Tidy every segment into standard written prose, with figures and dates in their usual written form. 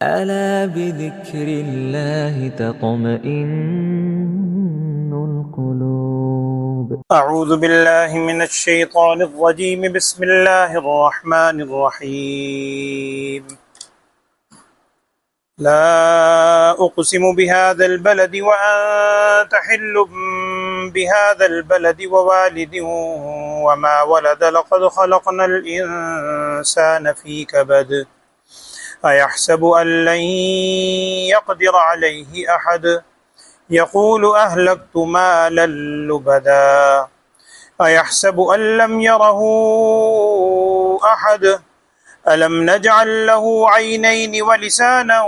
ألا بذكر الله تطمئن القلوب. أعوذ بالله من الشيطان الرجيم. بسم الله الرحمن الرحيم. لا أقسم بهذا البلد وأنت حل بهذا البلد ووالد وما ولد لقد خلقنا الإنسان في كبد أيحسب أن لن يقدر عليه أحد يقول أهلكت مالا لبدا أيحسب أن لم يره أحد ألم نجعل له عينين ولسانا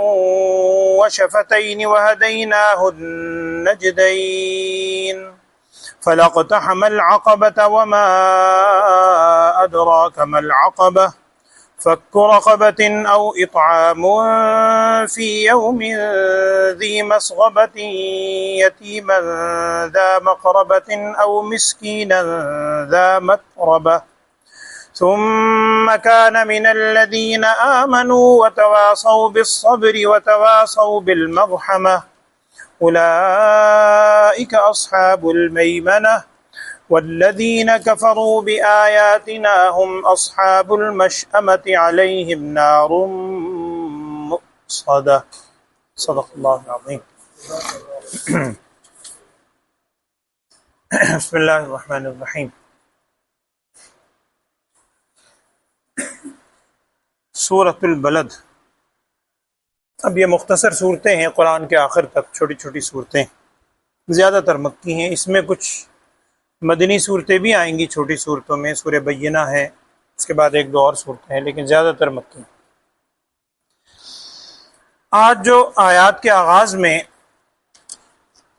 وشفتين وهديناه النجدين فلاقتحم العقبة وما أدراك ما العقبة فك رقبة أو إطعام في يوم ذي مسغبة يتيما ذا مقربة أو مسكينا ذا متربة ثم كان من الذين آمنوا وتواصوا بالصبر وتواصوا بالمرحمة أولئك أصحاب الميمنة والذين كفروا بآياتنا هم أصحاب المشأمة عليهم نار مؤصدة. صدق اللہ العظیم. بسم اللہ الرحمن الرحیم. سورۃ البلد. اب یہ مختصر صورتیں ہیں قرآن کے آخر تک، چھوٹی چھوٹی صورتیں، زیادہ تر مکی ہیں. اس میں کچھ مدنی صورتیں بھی آئیں گی چھوٹی صورتوں میں. سورہ بینہ ہے، اس کے بعد ایک دو اور صورتیں ہیں، لیکن زیادہ تر مکی ہیں. آج جو آیات کے آغاز میں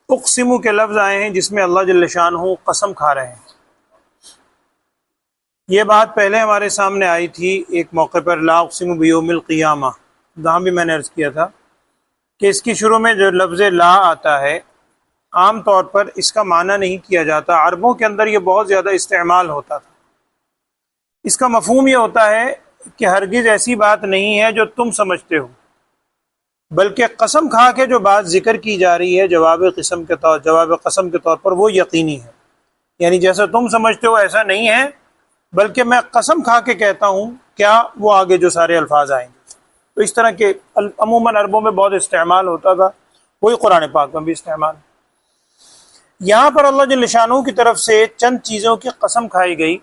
اقسمو کے لفظ آئے ہیں، جس میں اللہ جل شانہ قسم کھا رہے ہیں، یہ بات پہلے ہمارے سامنے آئی تھی ایک موقع پر، لا اقسم بیوم القیامہ. جہاں بھی میں نے عرض کیا تھا کہ اس کی شروع میں جو لفظ لا آتا ہے، عام طور پر اس کا معنی نہیں کیا جاتا. عربوں کے اندر یہ بہت زیادہ استعمال ہوتا تھا. اس کا مفہوم یہ ہوتا ہے کہ ہرگز ایسی بات نہیں ہے جو تم سمجھتے ہو، بلکہ قسم کھا کے جو بات ذکر کی جا رہی ہے جواب قسم کے طور پر، وہ یقینی ہے. یعنی جیسا تم سمجھتے ہو ایسا نہیں ہے، بلکہ میں قسم کھا کے کہتا ہوں. کیا؟ وہ آگے جو سارے الفاظ آئیں گے. تو اس طرح کے عموماً عربوں میں بہت استعمال ہوتا تھا، وہی قرآن پاک میں بھی استعمال. یہاں پر اللہ جل شانہ کی طرف سے چند چیزوں کی قسم کھائی گئی.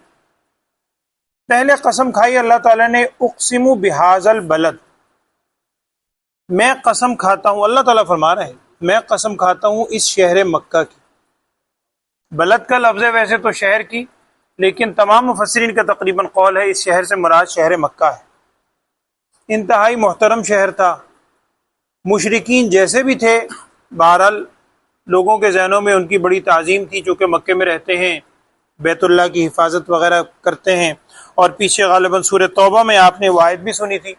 پہلے قسم کھائی اللہ تعالیٰ نے اقسم بہذا البلد، میں قسم کھاتا ہوں. اللہ تعالیٰ فرما رہے ہیں میں قسم کھاتا ہوں اس شہر مکہ کی. بلد کا لفظ ہے ویسے تو شہر کی، لیکن تمام مفسرین کا تقریباً قول ہے اس شہر سے مراد شہر مکہ ہے. انتہائی محترم شہر تھا. مشرکین جیسے بھی تھے، بہرحال لوگوں کے ذہنوں میں ان کی بڑی تعظیم تھی، چونکہ مکے میں رہتے ہیں، بیت اللہ کی حفاظت وغیرہ کرتے ہیں. اور پیچھے غالباً سورہ توبہ میں آپ نے وہ آیت بھی سنی تھی.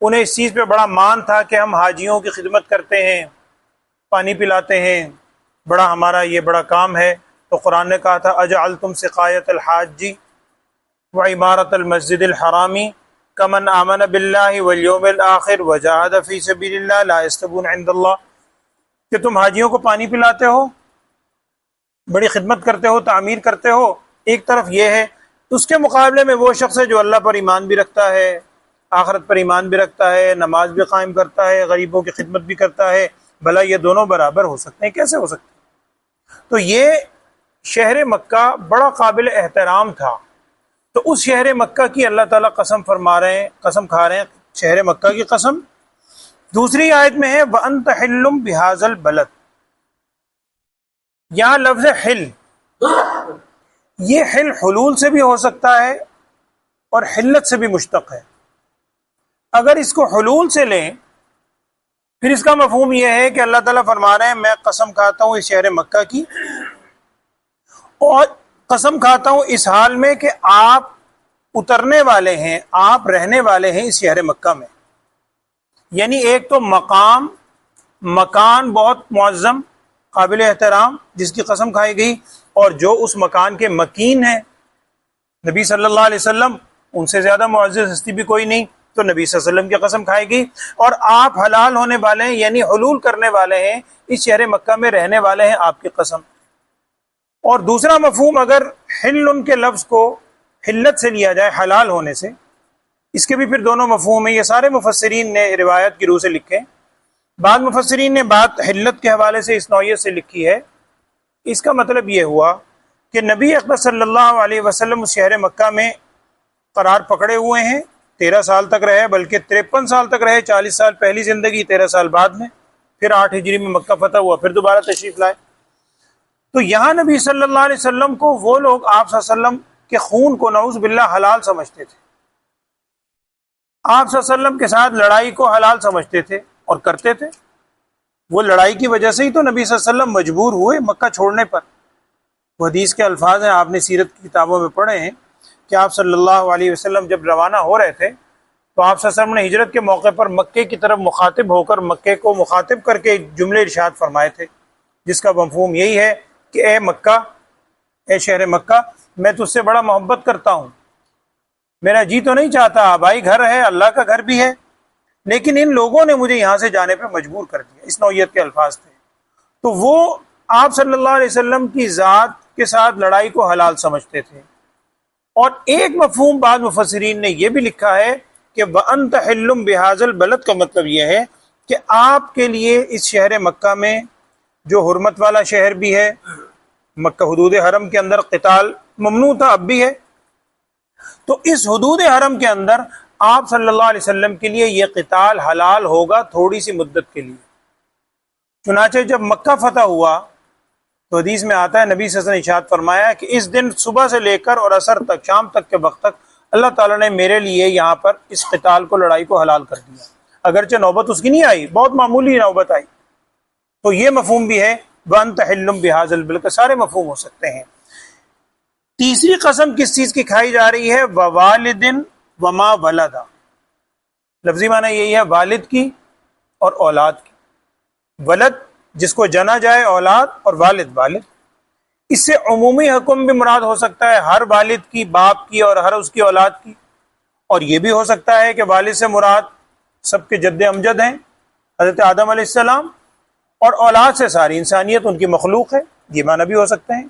انہیں اس چیز پہ بڑا مان تھا کہ ہم حاجیوں کی خدمت کرتے ہیں، پانی پلاتے ہیں، بڑا ہمارا یہ بڑا کام ہے. تو قرآن نے کہا تھا اجعلتم سقایۃ الحاج وعمارۃ المسجد الحرام کمن آمن باللہ والیوم الآخر وجاہد فی سبیل اللہ لا یستوون عند اللہ. کہ تم حاجیوں کو پانی پلاتے ہو، بڑی خدمت کرتے ہو، تعمیر کرتے ہو، ایک طرف یہ ہے. اس کے مقابلے میں وہ شخص ہے جو اللہ پر ایمان بھی رکھتا ہے، آخرت پر ایمان بھی رکھتا ہے، نماز بھی قائم کرتا ہے، غریبوں کی خدمت بھی کرتا ہے. بھلا یہ دونوں برابر ہو سکتے ہیں؟ کیسے ہو سکتے ہیں؟ تو یہ شہر مکہ بڑا قابل احترام تھا. تو اس شہر مکہ کی اللہ تعالیٰ قسم فرما رہے ہیں، قسم کھا رہے ہیں، شہر مکہ کی قسم. دوسری آیت میں ہے وَأَنْتَ حِلٌّ بِهَذَا الْبَلَدِ. یہاں لفظ حل، یہ حل حلول سے بھی ہو سکتا ہے اور حلت سے بھی مشتق ہے. اگر اس کو حلول سے لیں پھر اس کا مفہوم یہ ہے کہ اللہ تعالیٰ فرما رہے ہیں میں قسم کھاتا ہوں اس شہر مکہ کی، اور قسم کھاتا ہوں اس حال میں کہ آپ اترنے والے ہیں، آپ رہنے والے ہیں اس شہر مکہ میں. یعنی ایک تو مکان بہت معظم قابل احترام جس کی قسم کھائی گئی، اور جو اس مکان کے مکین ہیں نبی صلی اللہ علیہ وسلم، ان سے زیادہ معزز ہستی بھی کوئی نہیں. تو نبی صلی اللہ علیہ وسلم کی قسم کھائے گی، اور آپ حلال ہونے والے ہیں یعنی حلول کرنے والے ہیں، اس شہر مکہ میں رہنے والے ہیں، آپ کی قسم۔ اور دوسرا مفہوم اگر حل ان کے لفظ کو حلت سے لیا جائے، حلال ہونے سے، اس کے بھی پھر دونوں مفہوم ہیں، یہ سارے مفسرین نے روایت کی روح سے لکھے ہیں۔ بعض مفسرین نے بات حلت کے حوالے سے اس نوعیت سے لکھی ہے، اس کا مطلب یہ ہوا کہ نبی اکبر صلی اللہ علیہ وسلم اس شہر مکہ میں قرار پکڑے ہوئے ہیں، 13 سال تک رہے، بلکہ 53 سال تک رہے، 40 سال پہلی زندگی، 13 سال بعد میں، پھر 8 ہجری میں مکہ فتح ہوا، پھر دوبارہ تشریف لائے۔ تو یہاں نبی صلی اللہ علیہ وسلم کو وہ لوگ آپ صلی اللہ علیہ وسلم کے خون کو نعوذ باللہ حلال سمجھتے تھے، آپ صلی اللہ علیہ وسلم کے ساتھ لڑائی کو حلال سمجھتے تھے اور کرتے تھے۔ وہ لڑائی کی وجہ سے ہی تو نبی صلی اللہ علیہ وسلم مجبور ہوئے مکہ چھوڑنے پر۔ وہ حدیث کے الفاظ ہیں، آپ نے سیرت کی کتابوں میں پڑھے ہیں کہ آپ صلی اللہ علیہ وسلم جب روانہ ہو رہے تھے تو آپ صلی اللہ علیہ وسلم نے ہجرت کے موقع پر مکے کی طرف مخاطب ہو کر مکے کو مخاطب کر کے جملے ارشاد فرمائے تھے، جس کا مفہوم یہی ہے کہ اے مکہ، اے شہر مکہ، میں تجھ سے بڑا محبت کرتا ہوں، میرا جی تو نہیں چاہتا، آبائی گھر ہے، اللہ کا گھر بھی ہے، لیکن ان لوگوں نے مجھے یہاں سے جانے پہ مجبور کر دیا۔ اس نوعیت کے الفاظ تھے۔ تو وہ آپ صلی اللہ علیہ وسلم کی ذات کے ساتھ لڑائی کو حلال سمجھتے تھے۔ اور ایک مفہوم بعض مفسرین نے یہ بھی لکھا ہے کہ وَأَنْتَ حِلٌّ بِهَٰذَا الْبَلَدِ کا مطلب یہ ہے کہ آپ کے لیے اس شہر مکہ میں، جو حرمت والا شہر بھی ہے، مکہ حدود حرم کے اندر قتال ممنوع تھا، اب بھی ہے، تو اس حدود حرم کے اندر آپ صلی اللہ علیہ وسلم کے لیے یہ قتال حلال ہوگا تھوڑی سی مدت کے لیے۔ چنانچہ جب مکہ فتح ہوا تو حدیث میں آتا ہے، نبی صلی اللہ علیہ وسلم نے ارشاد فرمایا کہ اس دن صبح سے لے کر اور عصر تک، شام تک کے وقت تک اللہ تعالیٰ نے میرے لیے یہاں پر اس قتال کو، لڑائی کو حلال کر دیا، اگرچہ نوبت اس کی نہیں آئی، بہت معمولی نوبت آئی۔ تو یہ مفہوم بھی ہے، وَأَنْتَ حِلٌّ بِهَٰذَا الْبَلَدِ، سارے مفہوم ہو سکتے ہیں۔ تیسری قسم کس چیز کی کھائی جا رہی ہے؟ وَوَالِدٍ وَمَا وَلَدَ، لفظی معنی یہی ہے، والد کی اور اولاد کی۔ ولد جس کو جنا جائے، اولاد، اور والد والد۔ اس سے عمومی حکم بھی مراد ہو سکتا ہے، ہر والد کی، باپ کی اور ہر اس کی اولاد کی، اور یہ بھی ہو سکتا ہے کہ والد سے مراد سب کے جد امجد ہیں، حضرت آدم علیہ السلام، اور اولاد سے ساری انسانیت ان کی مخلوق ہے۔ یہ معنی بھی ہو سکتے ہیں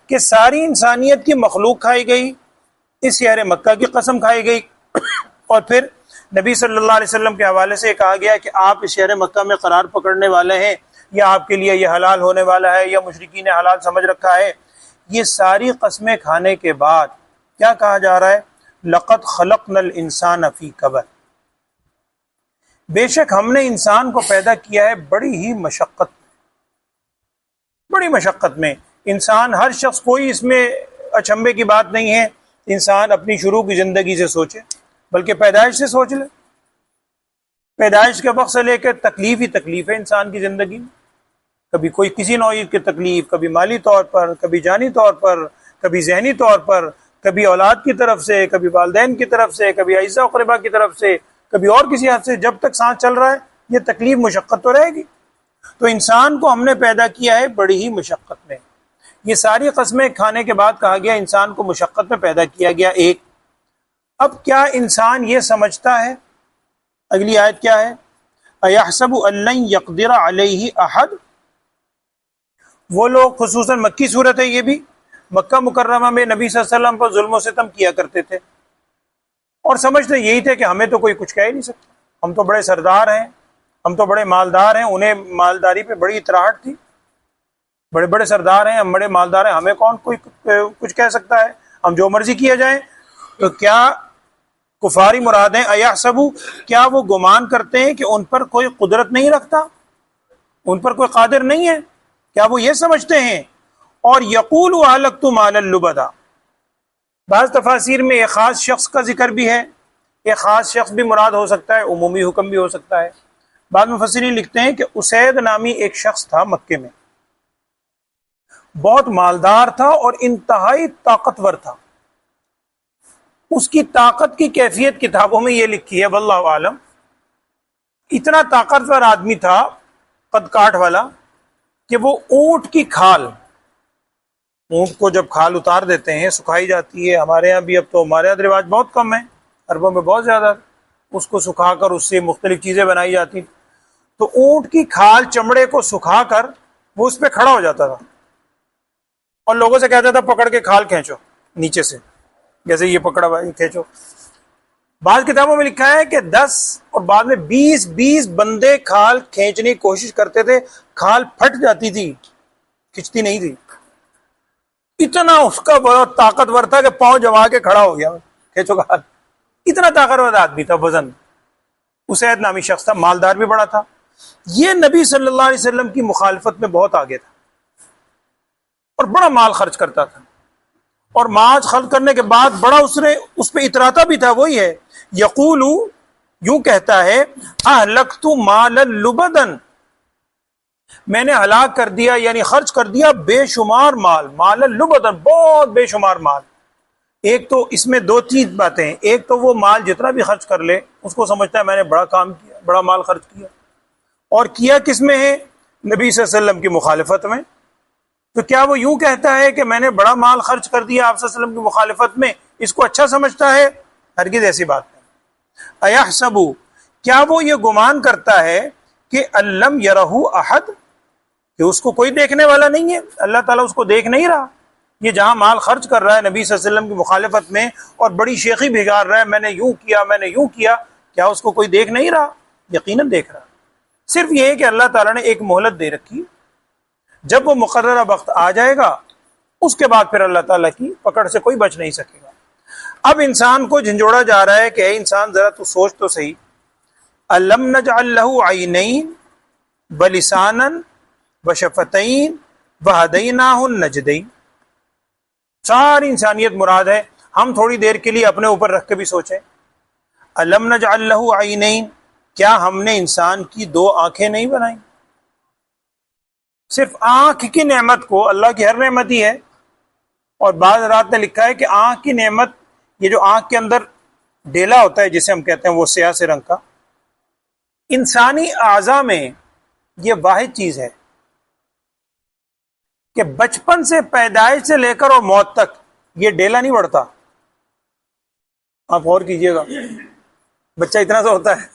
کہ ساری انسانیت کی مخلوق کھائی گئی، اس شہر مکہ کی قسم کھائی گئی، اور پھر نبی صلی اللہ علیہ وسلم کے حوالے سے کہا گیا کہ آپ اس شہر مکہ میں قرار پکڑنے والے ہیں، یا آپ کے لیے یہ حلال ہونے والا ہے، یا مشرکین نے حلال سمجھ رکھا ہے۔ یہ ساری قسمیں کھانے کے بعد کیا کہا جا رہا ہے؟ لَقَدْ خَلَقْنَا الْإِنسَانَ فِي كَبَدٍ، بے شک ہم نے انسان کو پیدا کیا ہے بڑی ہی مشقت میں، بڑی مشقت میں۔ انسان، ہر شخص، کوئی اس میں اچنبے کی بات نہیں ہے، انسان اپنی شروع کی زندگی سے سوچے، بلکہ پیدائش سے سوچ لے، پیدائش کے وقت سے لے کے تکلیف ہی تکلیف ہے انسان کی زندگی میں، کبھی کوئی کسی نوعیت کی تکلیف، کبھی مالی طور پر، کبھی جانی طور پر، کبھی ذہنی طور پر، کبھی اولاد کی طرف سے، کبھی والدین کی طرف سے، کبھی اعزاء و اقربا کی طرف سے، کبھی اور کسی حد سے۔ جب تک سانس چل رہا ہے یہ تکلیف، مشقت تو رہے گی۔ تو انسان کو ہم نے پیدا کیا ہے بڑی ہی مشقت میں۔ یہ ساری قسمیں کھانے کے بعد کہا گیا انسان کو مشقت میں پیدا کیا گیا۔ ایک، اب کیا انسان یہ سمجھتا ہے، اگلی آیت کیا ہے؟ اَيَحْسَبُ أَن لَّن يَقْدِرَ عَلَيْهِ أَحَدٌ، وہ لوگ، خصوصاً مکی صورت ہے یہ بھی، مکہ مکرمہ میں نبی صلی اللہ علیہ وسلم پر ظلم و ستم کیا کرتے تھے، اور سمجھتے یہی تھے کہ ہمیں تو کوئی کچھ کہہ ہی نہیں سکتا، ہم تو بڑے سردار ہیں، ہم تو بڑے مالدار ہیں۔ انہیں مالداری پہ بڑی اطراحت تھی، بڑے بڑے سردار ہیں، ہم بڑے مالدار ہیں، ہمیں کون کوئی کچھ کہہ سکتا ہے، ہم جو مرضی کیا جائیں۔ تو کیا کفاری مراد ہیں؟ اَيَحْسَبُ، کیا وہ گمان کرتے ہیں کہ ان پر کوئی قدرت نہیں رکھتا، ان پر کوئی قادر نہیں ہے؟ کیا وہ یہ سمجھتے ہیں؟ اور یقول اهلکت مالا لبدا، بعض تفاسیر میں ایک خاص شخص کا ذکر بھی ہے، ایک خاص شخص بھی مراد ہو سکتا ہے، عمومی حکم بھی ہو سکتا ہے۔ بعض مفسرین لکھتے ہیں کہ اسید نامی ایک شخص تھا مکے میں، بہت مالدار تھا اور انتہائی طاقتور تھا۔ اس کی طاقت کی کیفیت کتابوں میں یہ لکھی ہے، واللہ عالم، اتنا طاقتور آدمی تھا، قد کاٹ والا، کہ وہ اونٹ کی کھال، اونٹ کو جب کھال اتار دیتے ہیں، سکھائی جاتی ہے، ہمارے ہاں بھی، اب تو ہمارے یہاں رواج بہت کم ہے، عربوں میں بہت زیادہ، اس کو سکھا کر اس سے مختلف چیزیں بنائی جاتی. تو اونٹ کی کھال چمڑے کو سکھا کر وہ اس پہ کھڑا ہو جاتا تھا اور لوگوں سے کہتا تھا پکڑ کے کھال کھینچو نیچے سے، جیسے یہ پکڑا ہوا ہے کھینچو. بعض کتابوں میں لکھا ہے کہ 10 اور بعد میں 20 بندے کھال کھینچنے کی کوشش کرتے تھے، کھال پھٹ جاتی تھی، کھچتی نہیں تھی. اتنا اس کا بہت طاقتور تھا کہ پاؤں جما کے کھڑا ہو گیا، کھینچو کھال. اتنا طاقتور آدمی تھا. وزن اسید نامی شخص تھا، مالدار بھی بڑا تھا. یہ نبی صلی اللہ علیہ وسلم کی مخالفت میں بہت آگے تھا اور بڑا مال خرچ کرتا تھا، اور مال خرچ کرنے کے بعد بڑا اس پہ اتراتا بھی تھا. وہی ہے یقول، یوں کہتا ہے اہلکت مالا لبدا، میں نے ہلاک کر دیا یعنی خرچ کر دیا بے شمار مال. مالا لبدا، بہت بے شمار مال. ایک تو اس میں 2-3 باتیں ہیں. ایک تو وہ مال جتنا بھی خرچ کر لے اس کو سمجھتا ہے میں نے بڑا کام کیا، بڑا مال خرچ کیا. اور کیا کس میں ہے؟ نبی صلی اللہ علیہ وسلم کی مخالفت میں. تو کیا وہ یوں کہتا ہے کہ میں نے بڑا مال خرچ کر دیا آپ صلی اللہ علیہ وسلم کی مخالفت میں، اس کو اچھا سمجھتا ہے؟ ہرگز ایسی بات نہیں. ایحسب، کیا وہ یہ گمان کرتا ہے کہ الم یرہ احد، کہ اس کو کوئی دیکھنے والا نہیں ہے، اللہ تعالیٰ اس کو دیکھ نہیں رہا؟ یہ جہاں مال خرچ کر رہا ہے نبی صلی اللہ علیہ وسلم کی مخالفت میں اور بڑی شیخی بھگار رہا ہے، میں نے یوں کیا، میں نے یوں کیا، کیا اس کو کوئی دیکھ نہیں رہا؟ یقیناً دیکھ رہا. صرف یہ ہے کہ اللہ تعالیٰ نے ایک مہلت دے رکھی، جب وہ مقررہ وقت آ جائے گا اس کے بعد پھر اللہ تعالیٰ کی پکڑ سے کوئی بچ نہیں سکے گا. اب انسان کو جھنجھوڑا جا رہا ہے کہ اے انسان ذرا تو سوچ تو صحیح، الم نجعل لہ عینین بلسانا وشفتین وہدیناہ النجدین. ساری انسانیت مراد ہے. ہم تھوڑی دیر کے لیے اپنے اوپر رکھ کے بھی سوچیں، الم نجعل لہ عینین، کیا ہم نے انسان کی 2 آنکھیں نہیں بنائی؟ صرف آنکھ کی نعمت کو، اللہ کی ہر نعمت ہی ہے، اور بعض رات نے لکھا ہے کہ آنکھ کی نعمت، یہ جو آنکھ کے اندر ڈیلا ہوتا ہے جسے ہم کہتے ہیں وہ سیاہ سے رنگ کا، انسانی اعضاء میں یہ واحد چیز ہے کہ بچپن سے، پیدائش سے لے کر اور موت تک یہ ڈیلا نہیں بڑھتا. آپ غور کیجئے گا، بچہ اتنا سا ہوتا ہے،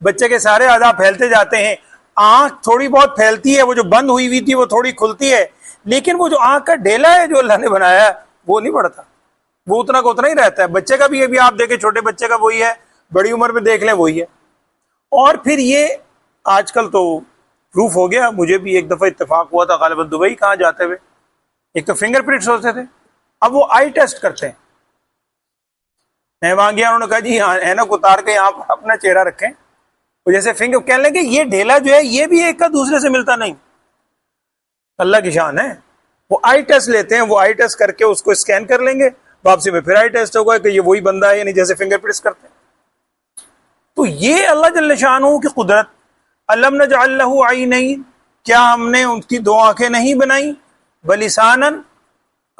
بچے کے سارے اعضاء پھیلتے جاتے ہیں. آنکھ تھوڑی بہت پھیلتی ہے، وہ جو بند ہوئی ہوئی تھی وہ تھوڑی کھلتی ہے، لیکن وہ جو آنکھ کا ڈیلا ہے جو اللہ نے بنایا ہے وہ نہیں بڑھتا، وہ اتنا کا اتنا ہی رہتا ہے. بچے کا بھی یہ بھی آپ دیکھیں، چھوٹے بچے کا وہی ہے، بڑی عمر میں دیکھ لیں وہی ہے. اور پھر یہ آج کل تو پروف ہو گیا. مجھے بھی ایک دفعہ اتفاق ہوا تھا غالباً دبئی، کہاں جاتے ہوئے، ایک تو فنگر پرنٹس ہوتے تھے، اب وہ آئی ٹیسٹ کرتے ہیں. میں وہاں گیا، انہوں نے کہا جی اینک اتار کے آپ اپنا چہرہ رکھیں، جیسے فنگر، کہنے لگے یہ ڈھیلا جو ہے یہ بھی ایک کا دوسرے سے ملتا نہیں. اللہ کی شان ہے. وہ آئی ٹیسٹ لیتے ہیں، وہ آئی ٹیسٹ کر کے اس کو اسکین کر لیں گے، واپسی میں پھر آئی ٹیسٹ ہوگا کہ یہ وہی بندہ ہے یا نہیں، جیسے فنگر پرنٹس کرتے ہیں. تو یہ اللہ جل شانہ کی قدرت. الم نجعل لہ عینین، کیا ہم نے ان کی 2 آنکھیں نہیں بنائی، بلسانا،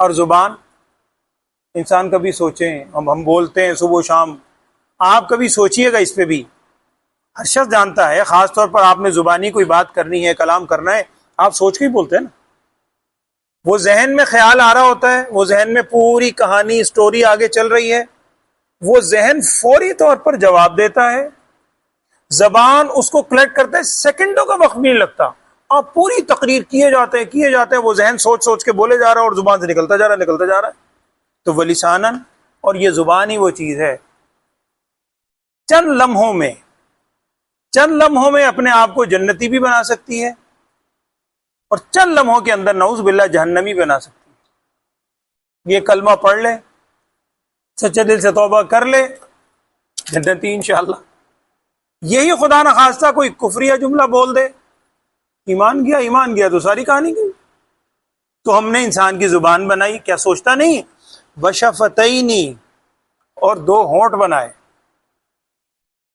اور زبان. انسان کبھی سوچیں، ہم بولتے ہیں صبح و شام، آپ کبھی سوچئے گا اس پہ بھی. ہر شخص جانتا ہے، خاص طور پر آپ نے زبانی کوئی بات کرنی ہے، کلام کرنا ہے، آپ سوچ کے ہی بولتے ہیں نا. وہ ذہن میں خیال آ رہا ہوتا ہے، وہ ذہن میں پوری کہانی، سٹوری آگے چل رہی ہے، وہ ذہن فوری طور پر جواب دیتا ہے، زبان اس کو کلیکٹ کرتا ہے، سیکنڈوں کا وقت نہیں لگتا. آپ پوری تقریر کیے جاتے ہیں، وہ ذہن سوچ سوچ کے بولے جا رہا ہے اور زبان سے نکلتا جا رہا ہے. تو ولسانن، اور یہ زبان ہی وہ چیز ہے چند لمحوں میں اپنے آپ کو جنتی بھی بنا سکتی ہے اور چند لمحوں کے اندر نعوذ باللہ جہنمی بنا سکتی ہے. یہ کلمہ پڑھ لے، سچے دل سے توبہ کر لے، جنتی انشاءاللہ. یہی خدا نخواستہ کوئی کفریہ جملہ بول دے، ایمان گیا تو ساری کہانی گئی. تو ہم نے انسان کی زبان بنائی، کیا سوچتا نہیں، وشفتینی، اور 2 ہونٹ بنائے.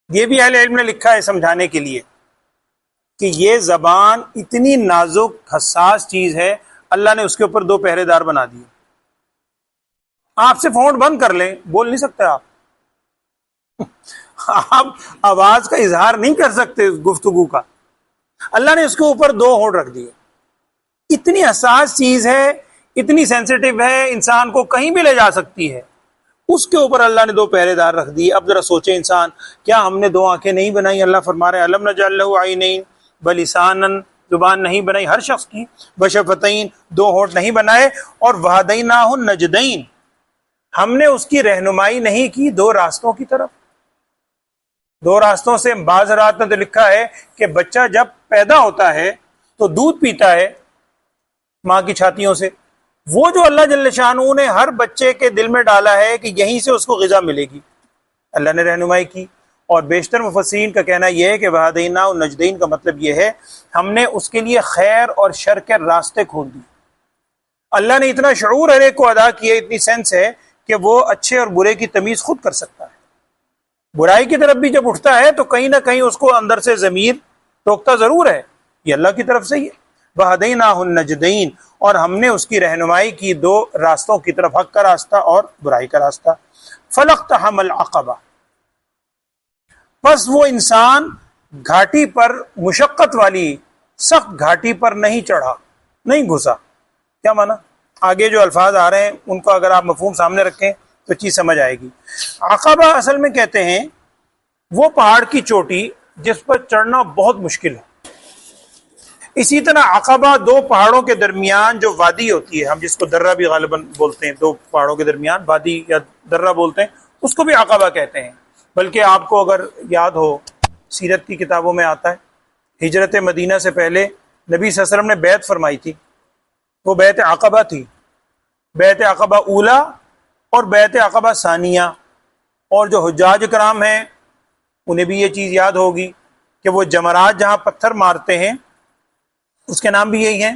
یہ بھی اہل علم نے لکھا ہے سمجھانے کے لیے کہ یہ زبان اتنی نازک حساس چیز ہے، اللہ نے اس کے اوپر 2 پہرے دار بنا دیے. آپ صرف ہونٹ بند کر لیں، بول نہیں سکتے آپ آواز کا اظہار نہیں کر سکتے گفتگو کا. اللہ نے اس کے اوپر 2 ہونٹ رکھ دیے. اتنی حساس چیز ہے، اتنی سینسیٹیو ہے، انسان کو کہیں بھی لے جا سکتی ہے. اس کے اوپر اللہ نے 2 پہرے دار رکھ دیے. اب ذرا سوچے انسان, کیا ہم نے 2 آنکھیں نہیں بنائی؟ اللہ فرما رہے ہیں الم نجعل لہ عینین بلسانا, زبان نہیں بنائی ہر شخص کی, بشفتین, 2 ہونٹ نہیں بنائے, اور وہدیناہ النجدین, ہم نے اس کی رہنمائی نہیں کی 2 راستوں کی طرف. 2 راستوں سے بعض رات میں تو لکھا ہے کہ بچہ جب پیدا ہوتا ہے تو دودھ پیتا ہے ماں کی چھاتیوں سے. وہ جو اللہ جل شانہ نے ہر بچے کے دل میں ڈالا ہے کہ یہیں سے اس کو غذا ملے گی, اللہ نے رہنمائی کی. اور بیشتر مفسرین کا کہنا یہ ہے کہ وہدیناہ النجدین کا مطلب یہ ہے ہم نے اس کے لیے خیر اور شر کے راستے کھول دیے. اللہ نے اتنا شعور ہر ایک کو ادا کیا, اتنی سینس ہے کہ وہ اچھے اور برے کی تمیز خود کر سکتا ہے. برائی کی طرف بھی جب اٹھتا ہے تو کہیں نہ کہیں اس کو اندر سے ضمیر ٹوکتا ضرور ہے, یہ اللہ کی طرف سے ہی ہے. وہدیناہ النجدین, اور ہم نے اس کی رہنمائی کی 2 راستوں کی طرف, حق کا راستہ اور برائی کا راستہ. فلاقتحم العقبہ, بس وہ انسان گھاٹی پر, مشقت والی سخت گھاٹی پر نہیں چڑھا, نہیں گھسا. کیا مانا؟ آگے جو الفاظ آ رہے ہیں ان کو اگر آپ مفہوم سامنے رکھیں تو چیز سمجھ آئے گی. عقبہ اصل میں کہتے ہیں وہ پہاڑ کی چوٹی جس پر چڑھنا بہت مشکل ہے. اسی طرح عقبہ 2 پہاڑوں کے درمیان جو وادی ہوتی ہے, ہم جس کو درہ بھی غالباً بولتے ہیں, 2 پہاڑوں کے درمیان وادی یا درہ بولتے ہیں, اس کو بھی عقبہ کہتے ہیں. بلکہ آپ کو اگر یاد ہو سیرت کی کتابوں میں آتا ہے ہجرت مدینہ سے پہلے نبی صلی اللہ علیہ وسلم نے بیعت فرمائی تھی, وہ بیعت عقبہ تھی. بیعت عقبہ اولا اور بیعت عقبہ ثانیہ. اور جو حجاج کرام ہیں انہیں بھی یہ چیز یاد ہوگی کہ وہ جمرات جہاں پتھر مارتے ہیں اس کے نام بھی یہی ہیں,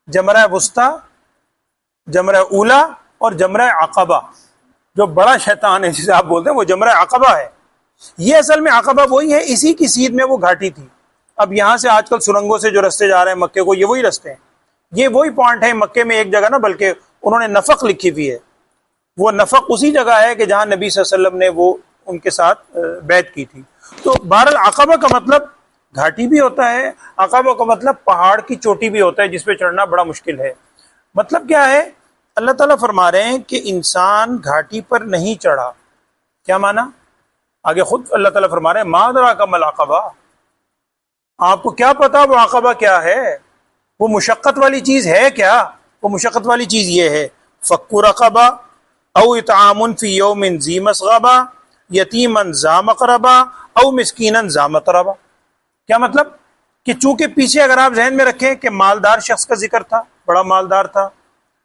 جمرہ وسطیٰ, جمرہ اولا اور جمرہ عقبہ. جو بڑا شیطان ہے جسے آپ بولتے ہیں وہ جمرہ عقبہ ہے. یہ اصل میں عقبہ وہی ہے, اسی کی سیدھ میں وہ گھاٹی تھی. اب یہاں سے آج کل سرنگوں سے جو رستے جا رہے ہیں مکے کو, یہ وہی رستے ہیں, یہ وہی پوائنٹ ہے مکے میں ایک جگہ نا, بلکہ انہوں نے نفق لکھی ہوئی ہے. وہ نفق اسی جگہ ہے کہ جہاں نبی صلی اللہ علیہ وسلم نے وہ ان کے ساتھ بیعت کی تھی. تو بہرحال عقبہ کا مطلب گھاٹی بھی ہوتا ہے, عقبہ کا مطلب پہاڑ کی چوٹی بھی ہوتا ہے جس پہ چڑھنا بڑا مشکل ہے. مطلب کیا ہے؟ اللہ تعالیٰ فرما رہے ہیں کہ انسان گھاٹی پر نہیں چڑھا. کیا مانا؟ آگے خود اللہ تعالیٰ فرما رہے ہیں ما ادراک ما العقبہ, آپ کو کیا پتا وہ عقبہ کیا ہے, وہ مشقت والی چیز ہے کیا؟ وہ مشقت والی چیز یہ ہے فک رقبہ او اطعام فی یوم ذی مسغبہ یتیما ذا مقربہ او مسکینا ذا متربہ. کیا مطلب؟ کہ چونکہ پیچھے اگر آپ ذہن میں رکھیں کہ مالدار شخص کا ذکر تھا, بڑا مالدار تھا,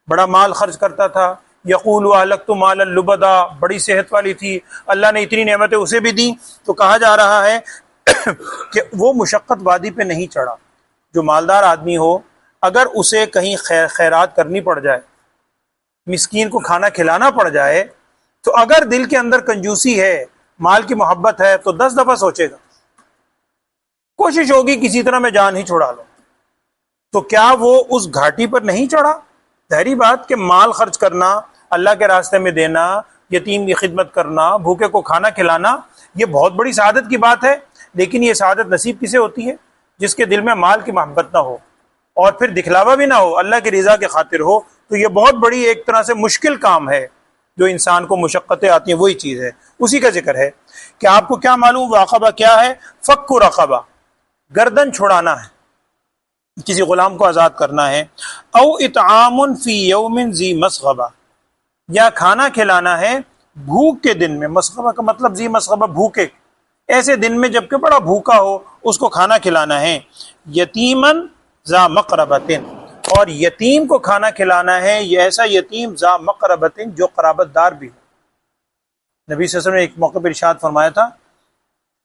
بڑا مال خرچ کرتا تھا, یقول اہلکت مالا لبدا, بڑی صحت والی تھی, اللہ نے اتنی نعمتیں اسے بھی دیں, تو کہا جا رہا ہے کہ وہ مشقت وادی پہ نہیں چڑھا. جو مالدار آدمی ہو اگر اسے کہیں خیرات کرنی پڑ جائے, مسکین کو کھانا کھلانا پڑ جائے, تو اگر دل کے اندر کنجوسی ہے, مال کی محبت ہے, تو 10 دفعہ سوچے گا, کوشش ہوگی کسی طرح میں جان ہی چھڑا لو. تو کیا وہ اس گھاٹی پر نہیں چڑھا؟ ظاہری بات کہ مال خرچ کرنا, اللہ کے راستے میں دینا, یتیم کی خدمت کرنا, بھوکے کو کھانا کھلانا, یہ بہت بڑی سعادت کی بات ہے. لیکن یہ سعادت نصیب کسے ہوتی ہے؟ جس کے دل میں مال کی محبت نہ ہو اور پھر دکھلاوا بھی نہ ہو, اللہ کی رضا کے خاطر ہو. تو یہ بہت بڑی ایک طرح سے مشکل کام ہے, جو انسان کو مشقتیں آتی ہیں وہی چیز ہے, اسی کا ذکر ہے. کہ آپ کو کیا معلوم عقبہ کیا ہے؟ فک رقبہ, گردن چھڑانا ہے, کسی غلام کو آزاد کرنا ہے. او اطعام فی یوم ذی مسغبہ, یا کھانا کھلانا ہے بھوک کے دن میں. مسغبہ کا مطلب ذی مسغبہ, بھوکے, ایسے دن میں جب کہ بڑا بھوکا ہو اس کو کھانا کھلانا ہے. یتیمن ذا مقربتن, اور یتیم کو کھانا کھلانا ہے, یہ ایسا یتیم ذا مقربتن جو قرابت دار بھی ہو. نبی صلی اللہ علیہ وسلم نے ایک موقع پر ارشاد فرمایا تھا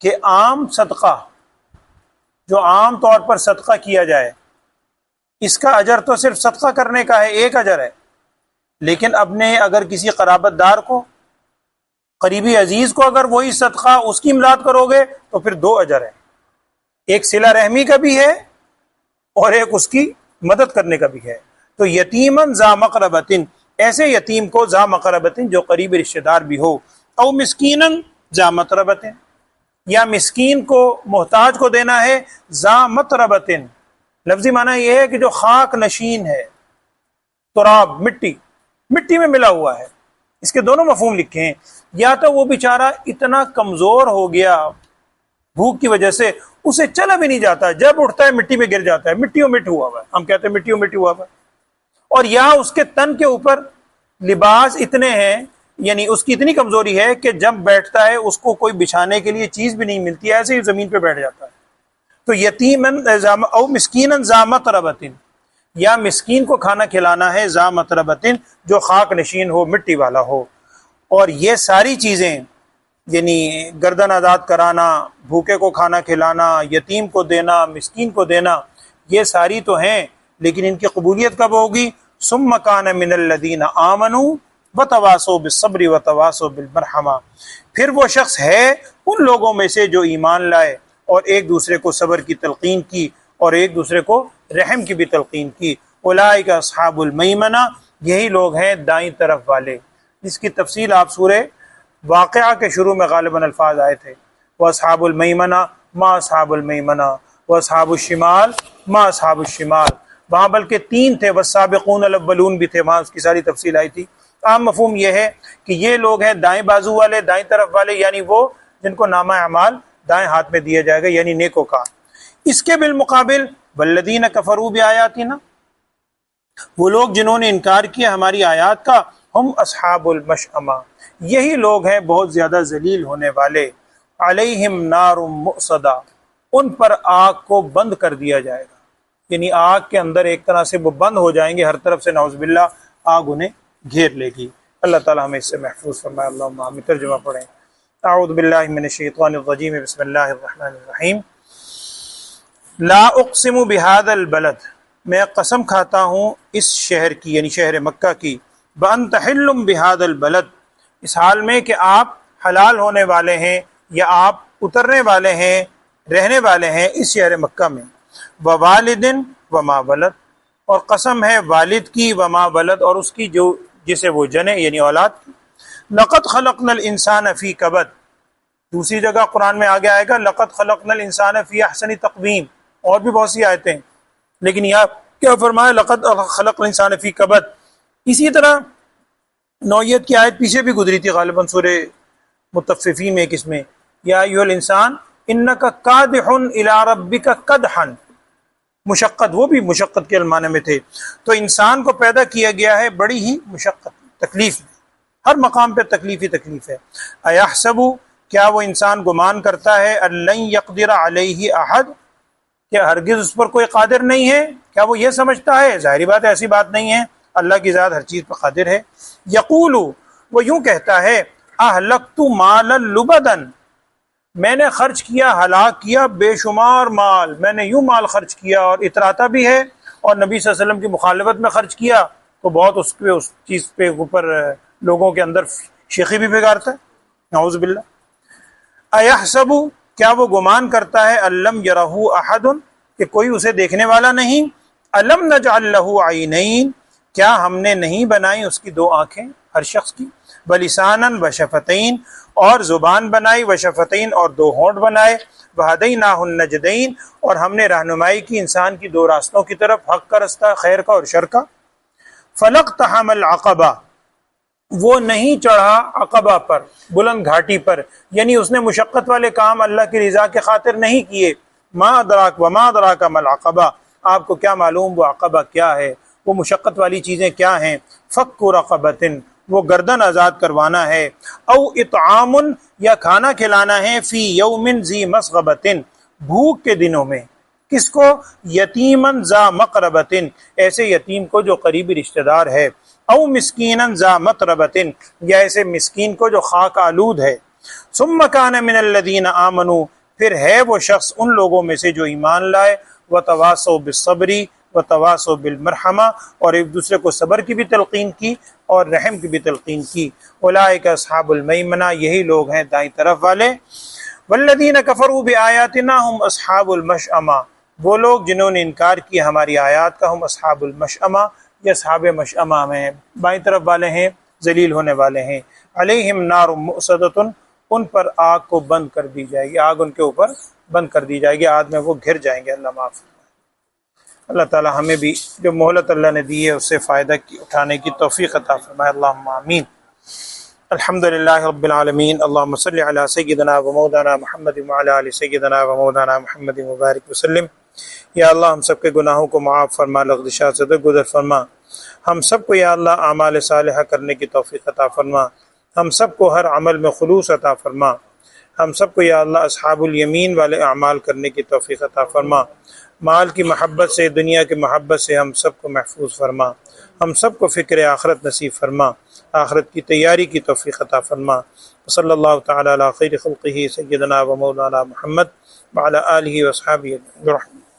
کہ عام صدقہ, جو عام طور پر صدقہ کیا جائے, اس کا اجر تو صرف صدقہ کرنے کا ہے, ایک اجر ہے. لیکن اپنے اگر کسی قرابت دار کو, قریبی عزیز کو اگر وہی صدقہ اس کی امداد کرو گے تو پھر 2 اجر ہے. ایک صلہ رحمی کا بھی ہے اور ایک اس کی مدد کرنے کا بھی ہے. تو یتیمن ذا مقربتن, ایسے یتیم کو ذا مقربتن جو قریبی رشتہ دار بھی ہو. او مسکینن ذا متربتن, یا مسکین کو, محتاج کو دینا ہے ذا متربتن. لفظی معنی یہ ہے کہ جو خاک نشین ہے, تراب, مٹی, مٹی میں ملا ہوا ہے. اس کے دونوں مفہوم لکھے ہیں. یا تو وہ بیچارہ اتنا کمزور ہو گیا بھوک کی وجہ سے اسے چلا بھی نہیں جاتا، جب اٹھتا ہے مٹی میں گر جاتا ہے، مٹیوں مٹ ہوا ہوا ہے، ہم کہتے ہیں مٹیوں مٹ ہوا ہوا ہے. اور یا اس کے تن کے اوپر لباس اتنے ہیں، یعنی اس کی اتنی کمزوری ہے کہ جب بیٹھتا ہے اس کو کوئی بچھانے کے لیے چیز بھی نہیں ملتی، ایسے ہی زمین پہ بیٹھ جاتا ہے. تو یتیمن او مسکینن ذا متربۃ، یا مسکین کو کھانا کھلانا ہے ذا متربۃ، جو خاک نشین ہو، مٹی والا ہو. اور یہ ساری چیزیں یعنی گردن آزاد کرانا، بھوکے کو کھانا کھلانا، یتیم کو دینا، مسکین کو دینا، یہ ساری تو ہیں، لیکن ان کی قبولیت کب ہوگی؟ ثم کان من الذین آمنوا وتواصوا بالصبر وتواصوا بالمرحمہ، پھر وہ شخص ہے ان لوگوں میں سے جو ایمان لائے اور ایک دوسرے کو صبر کی تلقین کی اور ایک دوسرے کو رحم کی بھی تلقین کی. اولئک اصحاب المیمنہ، یہی لوگ ہیں دائیں طرف والے، جس کی تفصیل آپ سورہ واقعہ کے شروع میں غالباً الفاظ آئے تھے. واصحاب المیمنہ ما اصحاب المیمنہ واصحاب الشمال ما اصحاب الشمال، وہاں بلکہ 3 تھے، والسابقون الاولون بھی تھے، وہاں اس کی ساری تفصیل آئی تھی. عام مفہوم یہ ہے کہ یہ لوگ ہیں دائیں بازو والے، دائیں طرف والے، یعنی وہ جن کو نامہ اعمال دائیں ہاتھ میں دیا جائے گا، یعنی نیکو کا. اس کے بالمقابل والذین کفروا بآیاتنا، وہ لوگ جنہوں نے انکار کیا ہماری آیات کا، ہم اصحاب المشأمہ، یہی لوگ ہیں بہت زیادہ ذلیل ہونے والے. علیہم نار مؤصدہ، ان پر آگ کو بند کر دیا جائے گا، یعنی آگ کے اندر ایک طرح سے وہ بند ہو جائیں گے، ہر طرف سے نعوذ باللہ آگ انہیں گھیر لے گی. اللہ تعالی ہمیں اس سے محفوظ فرمائے. اللہم آمین. ترجمہ پڑھیں. اعوذ باللہ من الشیطان الرجیم، بسم اللہ الرحمن الرحیم. لا اقسم بہذا البلد، میں قسم کھاتا ہوں اس شہر کی، یعنی شہر مکہ کی. بأنت حل بہذا البلد، اس حال میں کہ آپ حلال ہونے والے ہیں یا آپ اترنے والے ہیں، رہنے والے ہیں اس شہر مکہ میں. ووالد وما ولد، اور قسم ہے والد کی، وما ولد، اور اس کی جو جسے وہ جنے، یعنی اولاد کی. لقد خلقنا الانسان فی کبد، دوسری جگہ قرآن میں آگے آئے گا لقد خلقنا الانسان فی احسن تقویم، اور بھی بہت سی آیتیں، لیکن یہاں کیا فرمایا؟ لقد خلقنا الانسان فی کبد. اسی طرح نوعیت کی آیت پیچھے بھی گزری تھی غالباً سورہ مطففین میں، کس میں؟ یا ایھا الانسان انک کادح الی ربک کدحا، مشقت، وہ بھی مشقت کے معنی میں تھے. تو انسان کو پیدا کیا گیا ہے بڑی ہی مشقت، تکلیف میں، ہر مقام پہ تکلیف ہی تکلیف ہے. ایحسب، کیا وہ انسان گمان کرتا ہے، ان لن یقدر علیہ احد، کہ ہرگز اس پر کوئی قادر نہیں ہے؟ کیا وہ یہ سمجھتا ہے؟ ظاہری بات ہے ایسی بات نہیں ہے، اللہ کی ذات ہر چیز پر قادر ہے. یقول، وہ یوں کہتا ہے، اہلکت مالا لبدا، میں نے خرچ کیا، ہلاک کیا بے شمار مال، میں نے یوں مال خرچ کیا، اور اتراتا بھی ہے، اور نبی صلی اللہ علیہ وسلم کی مخالفت میں خرچ کیا تو بہت اس چیز پہ اوپر لوگوں کے اندر شیخی بھی بگاڑتا ہے، نعوذ باللہ. ایحسب، کیا وہ گمان کرتا ہے، الم یرہ احد، کہ کوئی اسے دیکھنے والا نہیں. الم نجعل لہ عینین، کیا ہم نے نہیں بنائی اس کی 2 آنکھیں ہر شخص کی. بلسانا وشفتین، اور زبان بنائی، وشفتین، اور 2 ہونٹ بنائے. وہدیناہ النجدین، اور ہم نے رہنمائی کی انسان کی 2 راستوں کی طرف، حق کا راستہ، خیر کا اور شر کا. فلاقتحم العقبہ، وہ نہیں چڑھا عقبہ پر، بلند گھاٹی پر، یعنی اس نے مشقت والے کام اللہ کی رضا کے خاطر نہیں کیے. ما ادراک وما ادراک ما العقبہ، آپ کو کیا معلوم وہ عقبہ کیا ہے، وہ مشقت والی چیزیں کیا ہیں. فک رقبۃ، وہ گردن آزاد کروانا ہے. او اطعام، یا کھانا کھلانا ہے، فی یوم ذی مسغبۃ، بھوک کے دنوں میں. کس کو؟ یتیمن ذا مقربۃ، ایسے یتیم کو جو قریبی رشتہ دار ہے. او مسکینن ذا متربۃ، یا ایسے مسکین کو جو خاک آلود ہے. ثم کان من الذین آمنوا، پھر ہے وہ شخص ان لوگوں میں سے جو ایمان لائے. وتواصوا بالصبر وتواصوا بالمرحمہ، اور ایک دوسرے کو صبر کی بھی تلقین کی اور رحم کی بھی تلقین کی. اولئک اصحاب المیمنہ، یہی لوگ ہیں دائیں طرف والے. والذین کفروا بآیاتنا ہم اصحاب المشأمہ، وہ لوگ جنہوں نے انکار کیا ہماری آیات کا، ہم اصحاب المشأمہ، یہ اصحاب مشأمہ میں بائیں طرف والے ہیں، ذلیل ہونے والے ہیں. علیہم نار مؤصدۃ، ان پر آگ کو بند کر دی جائے گی، آگ ان کے اوپر بند کر دی جائے گی، آگ میں وہ گھر جائیں گے. اللہ معاف فرمائے. اللہ تعالی ہمیں بھی جو مہلت اللہ نے دی ہے اس سے فائدہ اٹھانے کی توفیق عطا فرمائے. اللہم آمین. الحمدللہ رب العالمین، اللہم صلی علی سیدنا و مولانا محمد وعلی آل سیدنا و مولانا محمد مبارک وسلم۔ یا اللہ ہم سب کے گناہوں کو معاف فرما، لغزشات سے درگزر فرما، ہم سب کو یا اللہ اعمال صالحہ کرنے کی توفیق عطا فرما، ہم سب کو ہر عمل میں خلوص عطا فرما، ہم سب کو یا اللہ اصحاب الیمین والے اعمال کرنے کی توفیق عطا فرما، مال کی محبت سے، دنیا کی محبت سے ہم سب کو محفوظ فرما، ہم سب کو فکر آخرت نصیب فرما، آخرت کی تیاری کی توفیق عطا فرما۔ صلی اللہ تعالی علی خیر خلقہ سیدنا و مولانا محمد وعلی آلہ و اصحابہ اجمعین۔